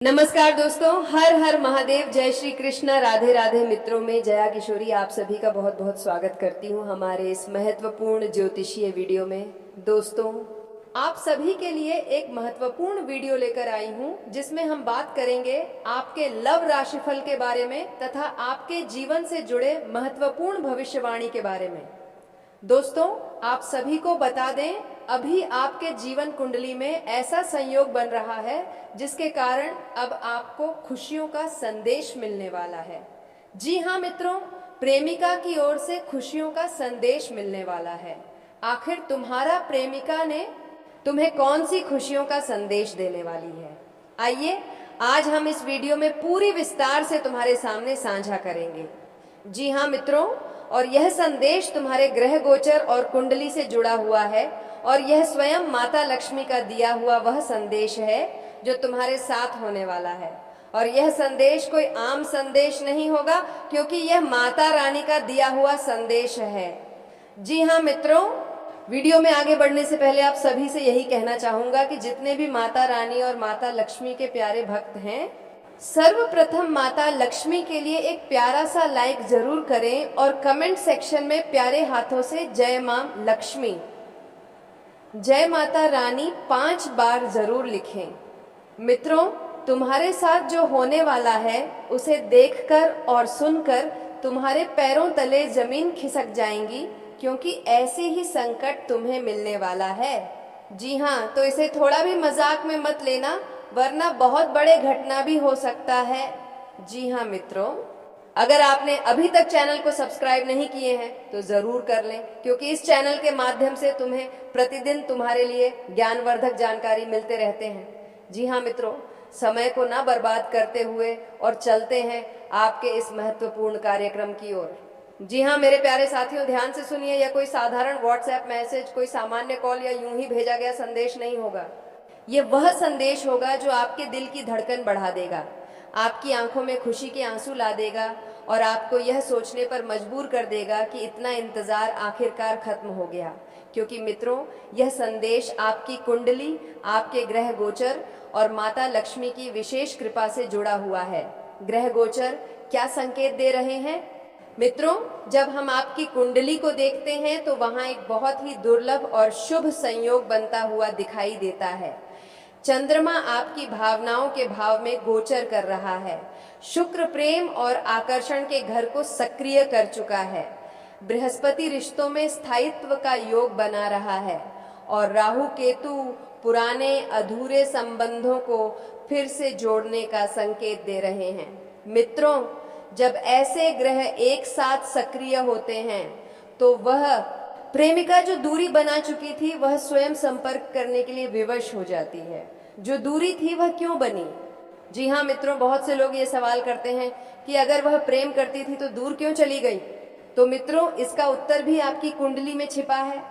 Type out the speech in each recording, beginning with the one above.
नमस्कार दोस्तों, हर हर महादेव, जय श्री कृष्ण, राधे राधे। मित्रों में जया किशोरी आप सभी का बहुत बहुत स्वागत करती हूँ हमारे इस महत्वपूर्ण ज्योतिषीय वीडियो में। दोस्तों, आप सभी के लिए एक महत्वपूर्ण वीडियो लेकर आई हूँ जिसमें हम बात करेंगे आपके लव राशिफल के बारे में तथा आपके जीवन से जुड़े महत्वपूर्ण भविष्यवाणी के बारे में। दोस्तों, आप सभी को बता दें, अभी आपके जीवन कुंडली में ऐसा संयोग बन रहा है जिसके कारण अब आपको खुशियों का संदेश मिलने वाला है। जी हाँ मित्रों, प्रेमिका की ओर से खुशियों का संदेश मिलने वाला है। आखिर तुम्हारा प्रेमिका ने तुम्हें कौन सी खुशियों का संदेश देने वाली है? आइए आज हम इस वीडियो में पूरी विस्तार से तुम्हारे सामने साझा करेंगे। जी हाँ मित्रों, और यह संदेश तुम्हारे ग्रह गोचर और कुंडली से जुड़ा हुआ है और यह स्वयं माता लक्ष्मी का दिया हुआ वह संदेश है जो तुम्हारे साथ होने वाला है। और यह संदेश कोई आम संदेश नहीं होगा क्योंकि यह माता रानी का दिया हुआ संदेश है। जी हाँ मित्रों, वीडियो में आगे बढ़ने से पहले आप सभी से यही कहना चाहूंगा कि जितने भी माता रानी और माता लक्ष्मी के प्यारे भक्त हैं, सर्वप्रथम माता लक्ष्मी के लिए एक प्यारा सा लाइक जरूर करें और कमेंट सेक्शन में प्यारे हाथों से जय मां लक्ष्मी, जय माता रानी 5 बार जरूर लिखें। मित्रों, तुम्हारे साथ जो होने वाला है उसे देखकर और सुनकर तुम्हारे पैरों तले जमीन खिसक जाएंगी क्योंकि ऐसे ही संकट तुम्हें मिलने वाला है। जी हाँ, तो इसे थोड़ा भी मजाक में मत लेना, वरना बहुत बड़े घटना भी हो सकता है। जी हाँ मित्रों, अगर आपने अभी तक चैनल को सब्सक्राइब नहीं किए हैं तो जरूर कर लें क्योंकि इस चैनल के माध्यम से तुम्हें प्रतिदिन तुम्हारे लिए ज्ञानवर्धक जानकारी मिलते रहते हैं। जी हाँ मित्रों, समय को ना बर्बाद करते हुए और चलते हैं आपके इस महत्वपूर्ण कार्यक्रम की ओर। जी हाँ मेरे प्यारे साथियों, ध्यान से सुनिए, यह कोई साधारण व्हाट्सएप मैसेज, कोई सामान्य कॉल या यूं ही भेजा गया संदेश नहीं होगा। ये वह संदेश होगा जो आपके दिल की धड़कन बढ़ा देगा, आपकी आंखों में खुशी के आंसू ला देगा और आपको यह सोचने पर मजबूर कर देगा कि इतना इंतजार आखिरकार खत्म हो गया। क्योंकि मित्रों, यह संदेश आपकी कुंडली, आपके ग्रह गोचर और माता लक्ष्मी की विशेष कृपा से जुड़ा हुआ है। ग्रह गोचर क्या संकेत दे रहे हैं? मित्रों, जब हम आपकी कुंडली को देखते हैं तो वहां एक बहुत ही दुर्लभ और शुभ संयोग बनता हुआ दिखाई देता है। चंद्रमा आपकी भावनाओं के भाव में गोचर कर रहा है। शुक्र प्रेम और आकर्षण के घर को सक्रिय कर चुका है। बृहस्पति रिश्तों में स्थायित्व का योग बना रहा है और राहु केतु पुराने अधूरे संबंधों को फिर से जोड़ने का संकेत दे रहे हैं। मित्रों, जब ऐसे ग्रह एक साथ सक्रिय होते हैं तो वह प्रेमिका जो दूरी बना चुकी थी वह स्वयं संपर्क करने के लिए विवश हो जाती है। जो दूरी थी वह क्यों बनी? जी हाँ मित्रों, बहुत से लोग ये सवाल करते हैं कि अगर वह प्रेम करती थी तो दूर क्यों चली गई? तो मित्रों, इसका उत्तर भी आपकी कुंडली में छिपा है।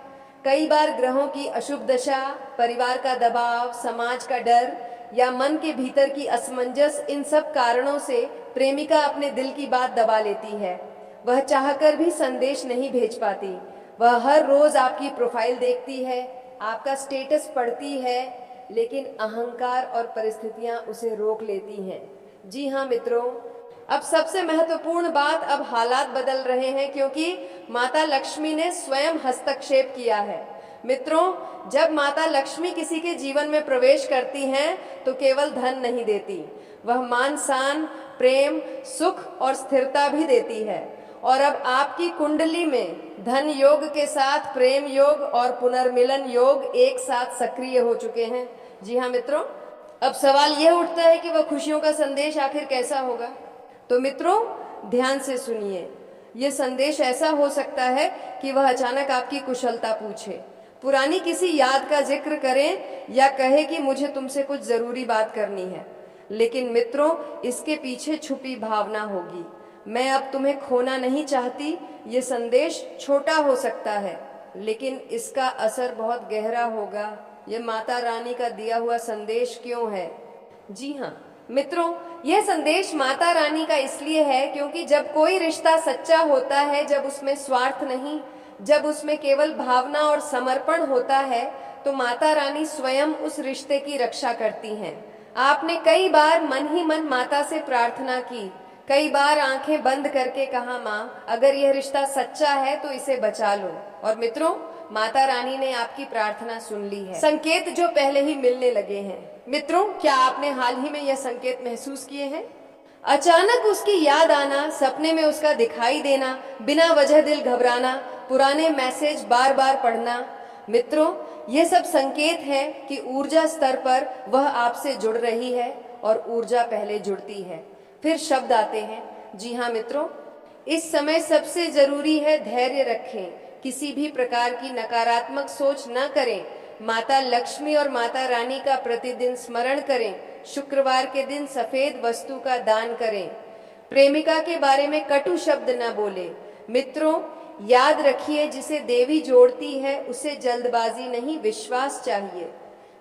कई बार ग्रहों की अशुभ दशा, परिवार का दबाव, समाज का डर या मन के भीतर की असमंजस, इन सब कारणों से प्रेमिका अपने दिल की बात दबा लेती है। वह चाहकर भी संदेश नहीं भेज पाती। वह हर रोज आपकी प्रोफाइल देखती है, आपका स्टेटस पढ़ती है, लेकिन अहंकार और परिस्थितियां उसे रोक लेती हैं। जी हाँ मित्रों, अब सबसे महत्वपूर्ण बात, अब हालात बदल रहे हैं क्योंकि माता लक्ष्मी ने स्वयं हस्तक्षेप किया है। मित्रों, जब माता लक्ष्मी किसी के जीवन में प्रवेश करती हैं तो केवल धन नहीं देती, वह मान सम्मान, प्रेम, सुख और स्थिरता भी देती है। और अब आपकी कुंडली में धन योग के साथ प्रेम योग और पुनर्मिलन योग एक साथ सक्रिय हो चुके हैं। जी हाँ मित्रों, अब सवाल यह उठता है कि वह खुशियों का संदेश आखिर कैसा होगा? तो मित्रों, ध्यान से सुनिए, यह संदेश ऐसा हो सकता है कि वह अचानक आपकी कुशलता पूछे, पुरानी किसी याद का जिक्र करें या कहे कि मुझे तुमसे कुछ जरूरी बात करनी है। लेकिन मित्रों, इसके पीछे छुपी भावना होगी, मैं अब तुम्हें खोना नहीं चाहती। ये संदेश छोटा हो सकता है लेकिन इसका असर बहुत गहरा होगा। ये माता रानी का दिया हुआ संदेश क्यों है? जी हाँ मित्रों, यह संदेश माता रानी का इसलिए है क्योंकि जब कोई रिश्ता सच्चा होता है, जब उसमें स्वार्थ नहीं, जब उसमें केवल भावना और समर्पण होता है, तो माता रानी स्वयं उस रिश्ते की रक्षा करती हैं। आपने कई बार मन ही मन माता से प्रार्थना की, कई बार आंखें बंद करके कहा, माँ अगर यह रिश्ता सच्चा है तो इसे बचा लो। और मित्रों, माता रानी ने आपकी प्रार्थना सुन ली है। संकेत जो पहले ही मिलने लगे हैं। मित्रों, क्या आपने हाल ही में यह संकेत महसूस किए हैं? अचानक उसकी याद आना, सपने में उसका दिखाई देना, बिना वजह दिल घबराना, पुराने मैसेज बार बार पढ़ना। मित्रों, ये सब संकेत हैं कि ऊर्जा स्तर पर वह आपसे जुड़ रही है और ऊर्जा पहले जुड़ती है, फिर शब्द आते हैं। जी हाँ मित्रों, इस समय सबसे जरूरी है धैर्य रखें, किसी भी प्रकार की नकारात्मक सोच न करें। माता लक्ष्मी और माता रानी का प्रतिदिन स्मरण करें। शुक्रवार के दिन सफेद वस्तु का दान करें। प्रेमिका के बारे में कटु शब्द न बोले। मित्रों, याद रखिए, जिसे देवी जोड़ती है उसे जल्दबाजी नहीं, विश्वास चाहिए।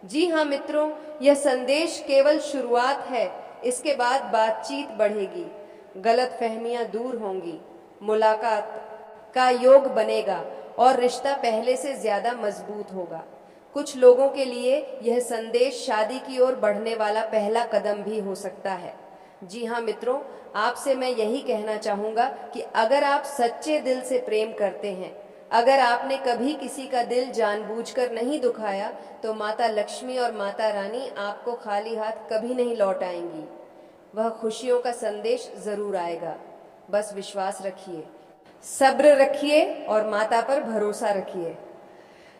जी हाँ मित्रों, यह संदेश केवल शुरुआत है, इसके बाद बातचीत बढ़ेगी, गलतफहमियां दूर होंगी, मुलाकात का योग बनेगा और रिश्ता पहले से ज्यादा मजबूत होगा। कुछ लोगों के लिए यह संदेश शादी की ओर बढ़ने वाला पहला कदम भी हो सकता है। जी हाँ मित्रों, आपसे मैं यही कहना चाहूँगा कि अगर आप सच्चे दिल से प्रेम करते हैं, अगर आपने कभी किसी का दिल जानबूझकर नहीं दुखाया, तो माता लक्ष्मी और माता रानी आपको खाली हाथ कभी नहीं लौट आएंगी। वह खुशियों का संदेश जरूर आएगा। बस विश्वास रखिए, सब्र रखिए और माता पर भरोसा रखिए।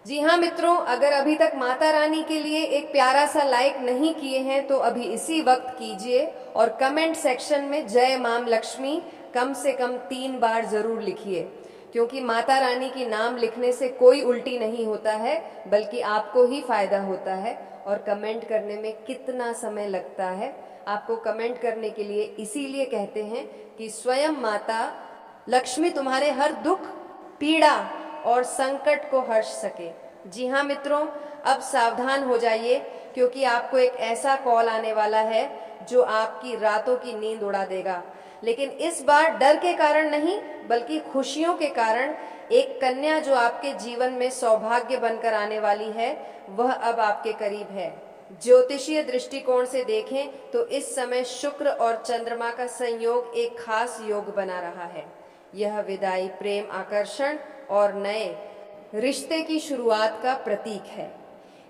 जी हाँ मित्रों, अगर अभी तक माता रानी के लिए एक प्यारा सा लाइक नहीं किए हैं तो अभी इसी वक्त कीजिए और कमेंट सेक्शन में जय मां लक्ष्मी कम से कम 3 बार जरूर लिखिए, क्योंकि माता रानी की नाम लिखने से कोई उल्टी नहीं होता है, बल्कि आपको ही फायदा होता है। और कमेंट करने में कितना समय लगता है, आपको कमेंट करने के लिए इसीलिए कहते हैं कि स्वयं माता लक्ष्मी तुम्हारे हर दुख, पीड़ा और संकट को हर्ष सके। जी हाँ मित्रों, अब सावधान हो जाइए, क्योंकि आपको एक ऐसा कॉल आने वाला है जो आपकी रातों की नींद उड़ा देगा। लेकिन इस बार डर के कारण नहीं, बल्कि खुशियों के कारण एक कन्या जो आपके जीवन में सौभाग्य बनकर आने वाली है, वह अब आपके करीब है। ज्योतिषीय दृष्टिकोण से देखें तो इस समय शुक्र और चंद्रमा का संयोग एक खास योग बना रहा है। यह विदाई, प्रेम, आकर्षण और नए रिश्ते की शुरुआत का प्रतीक है।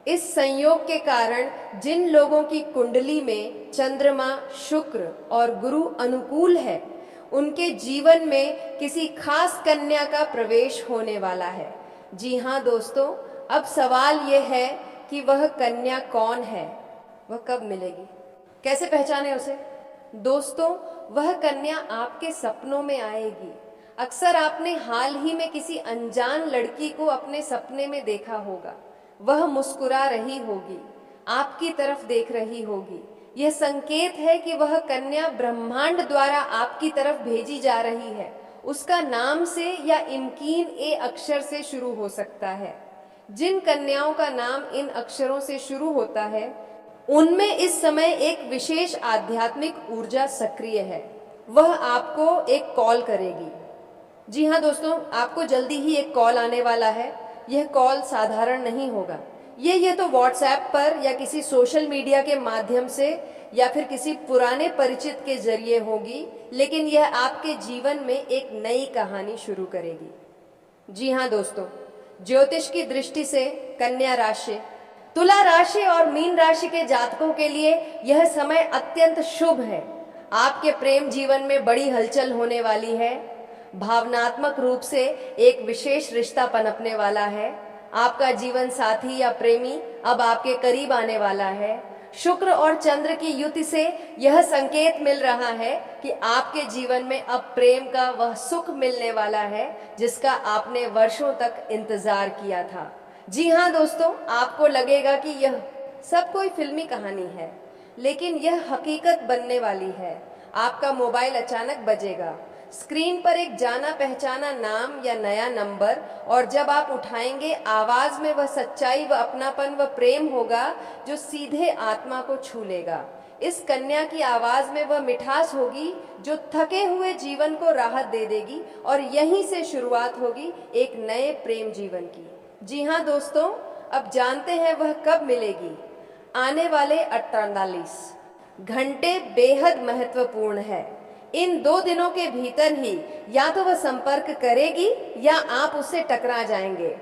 इस संयोग के कारण जिन लोगों की कुंडली में चंद्रमा, शुक्र और गुरु अनुकूल है, उनके जीवन में किसी खास कन्या का प्रवेश होने वाला है। जी हाँ दोस्तों, अब सवाल यह है कि वह कन्या कौन है, वह कब मिलेगी, कैसे पहचाने उसे? दोस्तों, वह कन्या आपके सपनों में आएगी। अक्सर आपने हाल ही में किसी अनजान लड़की को अपने सपने में देखा होगा। वह मुस्कुरा रही होगी, आपकी तरफ देख रही होगी। यह संकेत है कि वह कन्या ब्रह्मांड द्वारा आपकी तरफ भेजी जा रही है। उसका नाम से या इमकीन ए अक्षर से शुरू हो सकता है। जिन कन्याओं का नाम इन अक्षरों से शुरू होता है, उनमें इस समय एक विशेष आध्यात्मिक ऊर्जा सक्रिय है। वह आपको एक कॉल करेगी। जी हाँ दोस्तों, आपको जल्दी ही एक कॉल आने वाला है। यह कॉल साधारण नहीं होगा। ये तो व्हाट्सएप पर या किसी सोशल मीडिया के माध्यम से या फिर किसी पुराने परिचित के जरिए होगी, लेकिन यह आपके जीवन में एक नई कहानी शुरू करेगी। जी हाँ दोस्तों, ज्योतिष की दृष्टि से कन्या राशि, तुला राशि और मीन राशि के जातकों के लिए यह समय अत्यंत शुभ है। आपके प्रेम जीवन में बड़ी हलचल होने वाली है। भावनात्मक रूप से एक विशेष रिश्ता पनपने वाला है। आपका जीवन साथी या प्रेमी अब आपके करीब आने वाला है। शुक्र और चंद्र की युति से यह संकेत मिल रहा है कि आपके जीवन में अब प्रेम का वह सुख मिलने वाला है जिसका आपने वर्षों तक इंतजार किया था। जी हाँ दोस्तों, आपको लगेगा कि यह सब कोई फिल्मी कहानी है, लेकिन यह हकीकत बनने वाली है। आपका मोबाइल अचानक बजेगा, स्क्रीन पर एक जाना पहचाना नाम या नया नंबर, और जब आप उठाएंगे, आवाज में वह सच्चाई, व अपनापन, व प्रेम होगा जो सीधे आत्मा को छू लेगा। इस कन्या की आवाज में वह मिठास होगी जो थके हुए जीवन को राहत दे देगी, और यहीं से शुरुआत होगी एक नए प्रेम जीवन की। जी हाँ दोस्तों, अब जानते हैं वह कब मिलेगी। आने वाले 48 घंटे बेहद महत्वपूर्ण है। इन 2 दिनों के भीतर ही या तो वह संपर्क करेगी या आप उससे टकरा जाएंगे।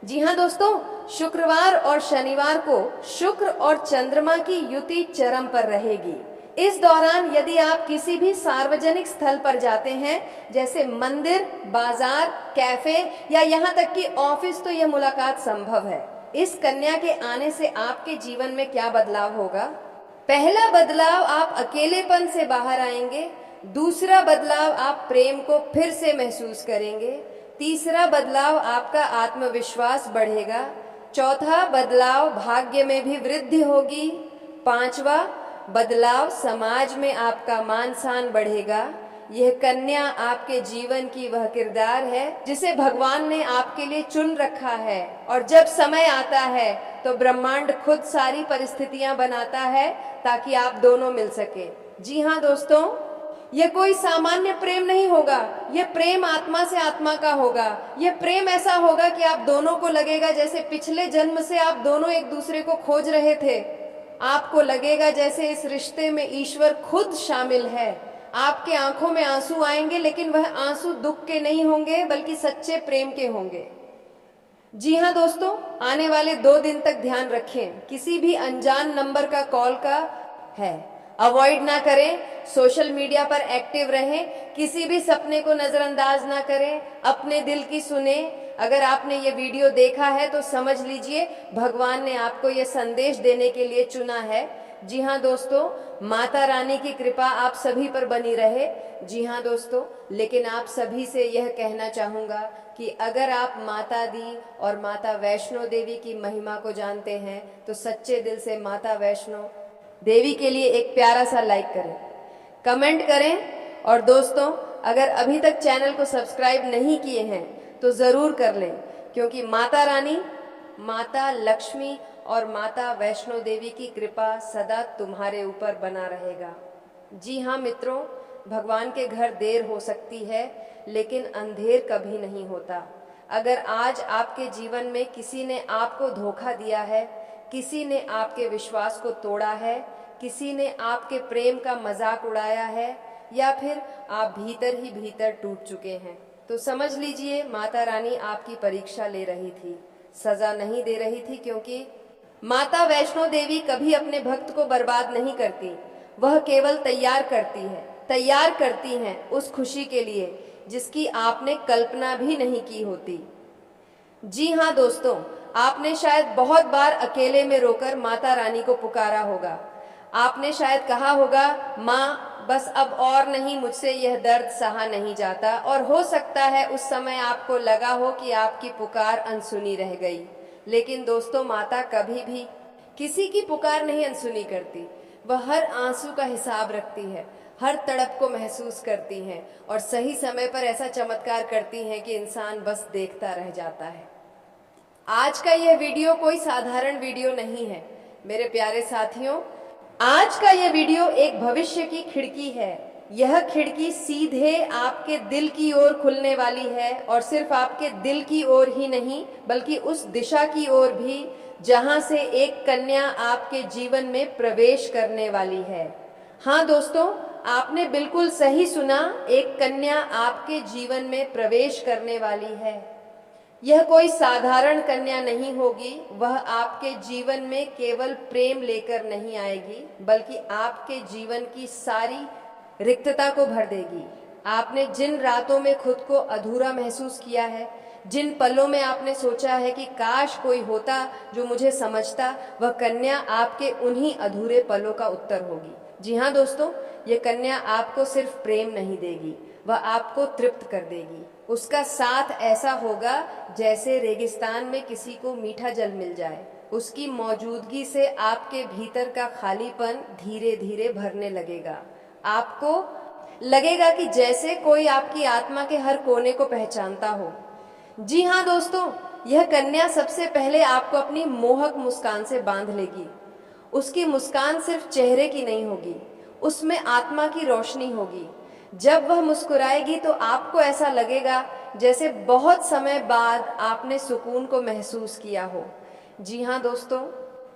जी हाँ दोस्तों, शुक्रवार और शनिवार को शुक्र और चंद्रमा की युति चरम पर रहेगी। इस दौरान यदि आप किसी भी सार्वजनिक स्थल पर जाते हैं, जैसे मंदिर, बाजार, कैफे या यहाँ तक कि ऑफिस, तो यह मुलाकात संभव है। इस कन्या के आने से आपके जीवन में क्या बदलाव होगा? पहला बदलाव, आप अकेलेपन से बाहर आएंगे। दूसरा बदलाव, आप प्रेम को फिर से महसूस करेंगे। तीसरा बदलाव, आपका आत्मविश्वास बढ़ेगा। चौथा बदलाव, भाग्य में भी वृद्धि होगी। पांचवा बदलाव, समाज में आपका मान सम्मान बढ़ेगा। यह कन्या आपके जीवन की वह किरदार है जिसे भगवान ने आपके लिए चुन रखा है, और जब समय आता है तो ब्रह्मांड खुद सारी परिस्थितियां बनाता है ताकि आप दोनों मिल सके। जी हाँ दोस्तों, यह कोई सामान्य प्रेम नहीं होगा, यह प्रेम आत्मा से आत्मा का होगा। यह प्रेम ऐसा होगा कि आप दोनों को लगेगा जैसे पिछले जन्म से आप दोनों एक दूसरे को खोज रहे थे। आपको लगेगा जैसे इस रिश्ते में ईश्वर खुद शामिल है। आपके आंखों में आंसू आएंगे, लेकिन वह आंसू दुख के नहीं होंगे बल्कि सच्चे प्रेम के होंगे। जी हाँ दोस्तों, आने वाले 2 दिन तक ध्यान रखें, किसी भी अनजान नंबर का कॉल का है, अवॉइड ना करें। सोशल मीडिया पर एक्टिव रहें, किसी भी सपने को नजरअंदाज ना करें, अपने दिल की सुने। अगर आपने ये वीडियो देखा है तो समझ लीजिए भगवान ने आपको ये संदेश देने के लिए चुना है। जी हाँ दोस्तों, माता रानी की कृपा आप सभी पर बनी रहे। जी हाँ दोस्तों, लेकिन आप सभी से यह कहना चाहूँगा कि अगर आप माता दी और माता वैष्णो देवी की महिमा को जानते हैं तो सच्चे दिल से माता वैष्णो देवी के लिए एक प्यारा सा लाइक करें, कमेंट करें। और दोस्तों, अगर अभी तक चैनल को सब्सक्राइब नहीं किए हैं तो ज़रूर कर लें, क्योंकि माता रानी, माता लक्ष्मी और माता वैष्णो देवी की कृपा सदा तुम्हारे ऊपर बना रहेगा। जी हाँ मित्रों, भगवान के घर देर हो सकती है लेकिन अंधेर कभी नहीं होता। अगर आज आपके जीवन में किसी ने आपको धोखा दिया है, किसी ने आपके विश्वास को तोड़ा है, किसी ने आपके प्रेम का मजाक उड़ाया है, या फिर आप भीतर ही भीतर टूट चुके हैं, तो समझ लीजिए माता रानी आपकी परीक्षा ले रही थी, सजा नहीं दे रही थी। क्योंकि माता वैष्णो देवी कभी अपने भक्त को बर्बाद नहीं करती, वह केवल तैयार करती हैं उस खुशी के लिए जिसकी आपने कल्पना भी नहीं की होती। जी हाँ दोस्तों, आपने शायद बहुत बार अकेले में रोकर माता रानी को पुकारा होगा। आपने शायद कहा होगा, माँ बस अब और नहीं, मुझसे यह दर्द सहा नहीं जाता। और हो सकता है उस समय आपको लगा हो कि आपकी पुकार अनसुनी रह गई। लेकिन दोस्तों, माता कभी भी किसी की पुकार नहीं अनसुनी करती। वह हर आंसू का हिसाब रखती है, हर तड़प को महसूस करती हैं और सही समय पर ऐसा चमत्कार करती हैं कि इंसान बस देखता रह जाता है। आज का यह वीडियो कोई साधारण वीडियो नहीं है मेरे प्यारे साथियों। आज का यह वीडियो एक भविष्य की खिड़की है। यह खिड़की सीधे आपके दिल की ओर खुलने वाली है, और सिर्फ आपके दिल की ओर ही नहीं बल्कि उस दिशा की ओर भी जहां से एक कन्या आपके जीवन में प्रवेश करने वाली है। हाँ दोस्तों, आपने बिल्कुल सही सुना, एक कन्या आपके जीवन में प्रवेश करने वाली है। यह कोई साधारण कन्या नहीं होगी। वह आपके जीवन में केवल प्रेम लेकर नहीं आएगी बल्कि आपके जीवन की सारी रिक्तता को भर देगी। आपने जिन रातों में खुद को अधूरा महसूस किया है, जिन पलों में आपने सोचा है कि काश कोई होता जो मुझे समझता, वह कन्या आपके उन्हीं अधूरे पलों का उत्तर होगी। जी हाँ दोस्तों, ये कन्या आपको सिर्फ प्रेम नहीं देगी, वह आपको तृप्त कर देगी। उसका साथ ऐसा होगा जैसे रेगिस्तान में किसी को मीठा जल मिल जाए। उसकी मौजूदगी से आपके भीतर का खालीपन धीरे धीरे भरने लगेगा। आपको लगेगा कि जैसे कोई आपकी आत्मा के हर कोने को पहचानता हो। जी हाँ दोस्तों, यह कन्या सबसे पहले आपको अपनी मोहक मुस्कान से बांध लेगी। उसकी मुस्कान सिर्फ चेहरे की नहीं होगी, उसमें आत्मा की रोशनी होगी। जब वह मुस्कुराएगी तो आपको ऐसा लगेगा जैसे बहुत समय बाद आपने सुकून को महसूस किया हो। जी हाँ दोस्तों,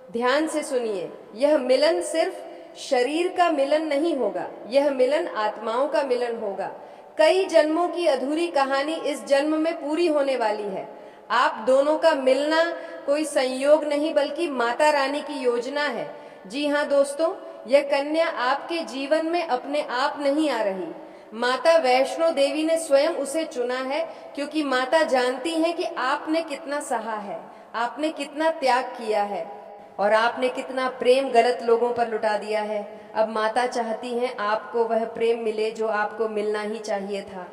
ध्यान से सुनिए, यह मिलन सिर्फ शरीर का मिलन नहीं होगा, यह मिलन आत्माओं का मिलन होगा। कई जन्मों की अधूरी कहानी इस जन्म में पूरी होने वाली है। आप दोनों का मिलना कोई संयोग नहीं बल्कि माता रानी की योजना है। जी हाँ दोस्तों, यह कन्या आपके जीवन में अपने आप नहीं आ रही, माता वैष्णो देवी ने स्वयं उसे चुना है, क्योंकि माता जानती है कि आपने कितना सहा है, आपने कितना त्याग किया है और आपने कितना प्रेम गलत लोगों पर लुटा दिया है। अब माता चाहती हैं आपको वह प्रेम मिले जो आपको मिलना ही चाहिए था।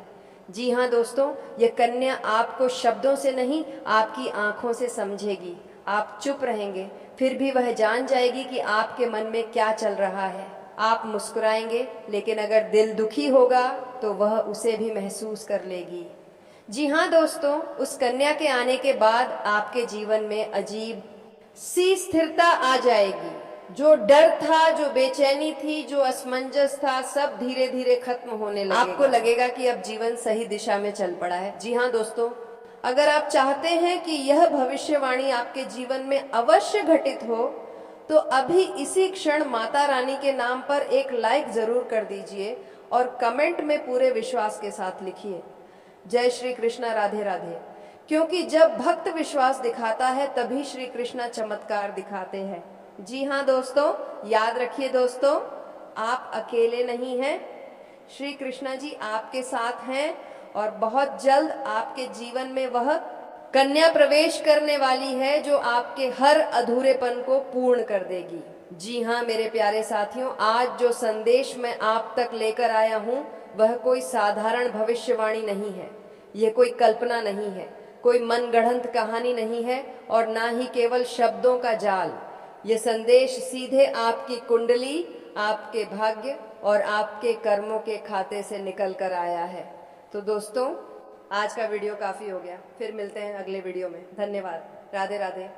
जी हाँ दोस्तों, यह कन्या आपको शब्दों से नहीं, आपकी आंखों से समझेगी। आप चुप रहेंगे, फिर भी वह जान जाएगी कि आपके मन में क्या चल रहा है। आप मुस्कुराएंगे, लेकिन अगर दिल दुखी होगा तो वह उसे भी महसूस कर लेगी। जी हाँ दोस्तों, उस कन्या के आने के बाद आपके जीवन में अजीब सी स्थिरता आ जाएगी। जो डर था, जो बेचैनी थी, जो असमंजस था, सब धीरे धीरे खत्म होने लगेगा। आपको लगेगा कि अब जीवन सही दिशा में चल पड़ा है। जी हाँ दोस्तों, अगर आप चाहते हैं कि यह भविष्यवाणी आपके जीवन में अवश्य घटित हो, तो अभी इसी क्षण माता रानी के नाम पर एक लाइक जरूर कर दीजिए और कमेंट में पूरे विश्वास के साथ लिखिए, जय श्री कृष्णा, राधे राधे। क्योंकि जब भक्त विश्वास दिखाता है तभी श्री कृष्णा चमत्कार दिखाते हैं। जी हाँ दोस्तों, याद रखिए दोस्तों, आप अकेले नहीं हैं। श्री कृष्णा जी आपके साथ हैं और बहुत जल्द आपके जीवन में वह कन्या प्रवेश करने वाली है जो आपके हर अधूरेपन को पूर्ण कर देगी। जी हाँ मेरे प्यारे साथियों, आज जो संदेश मैं आप तक लेकर आया हूँ वह कोई साधारण भविष्यवाणी नहीं है, यह कोई कल्पना नहीं है, कोई मनगढ़ंत कहानी नहीं है और ना ही केवल शब्दों का जाल। ये संदेश सीधे आपकी कुंडली, आपके भाग्य और आपके कर्मों के खाते से निकल कर आया है। तो दोस्तों, आज का वीडियो काफ़ी हो गया, फिर मिलते हैं अगले वीडियो में। धन्यवाद, राधे राधे।